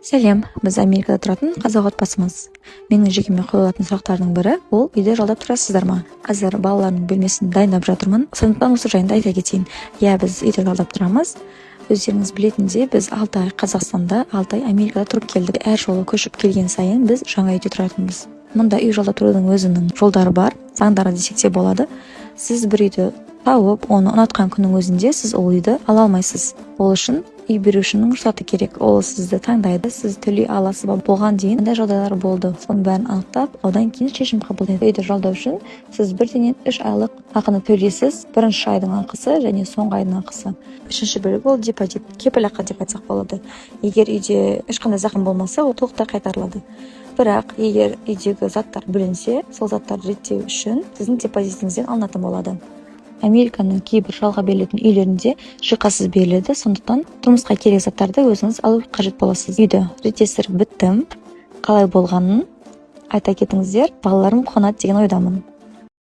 Сәлем, біз Америкада тұратын қазақ отбасымыз. Менің жекеме қойылатын сұрақтардың бірі ол үйде жалдап тұрасыздар ма? Қазір балалардың бөлмесін дайындап жатырмын. Сондықтан осы жайында айта кетейін. Біз үйде жалдап тұрамыз. Өздеріңіз білетіндей, біз 6 ай Қазақстанда, 6 ай Америкада тұрып келдік. Әр жолы көшіп келген сайын біз жаңа үйде тұратынбыз. Мұнда үй жалдап тұрудың өзінің жолдары бар, заңдары десек те болады. Сіз бір үйді тауып, оны ұнатқан күннің өзінде сіз ол үйді ала алмайсыз. Ол үшін үй берушінің рұқсаты керек. Ол сізді таңдайды, сіз төлей аласыз ба? Болған дейін мындай жағдайлар болды. Соның бәрін анықтап, одан кейін шешім қабылдайды. Үйді жалдау үшін сіз бірден 3 айлық ақыны төлейсіз. Бірінші айдың ақысы және соңғы айдың ақысы. Үшінші бөлігі ол депозит, кепілақы деп айтсақ болады. Егер үйде ешқандай зақым болмаса, ол толықтай қайтарылады. Бірақ егер үйдегі заттар бүлінсе, сол заттарды реттеу үшін сіздің депозитіңізден алынатын болады. Американың кейбір жалға берілетін үйлерінде шиқасыз беріледі, сондықтан тұрмысқа керек заттарды өзіңіз алу қажет боласыз. Үйді реттестіріп біттім. Қалай болғанын айта кетіңіздер. Балаларым қуанады деген ойдамын.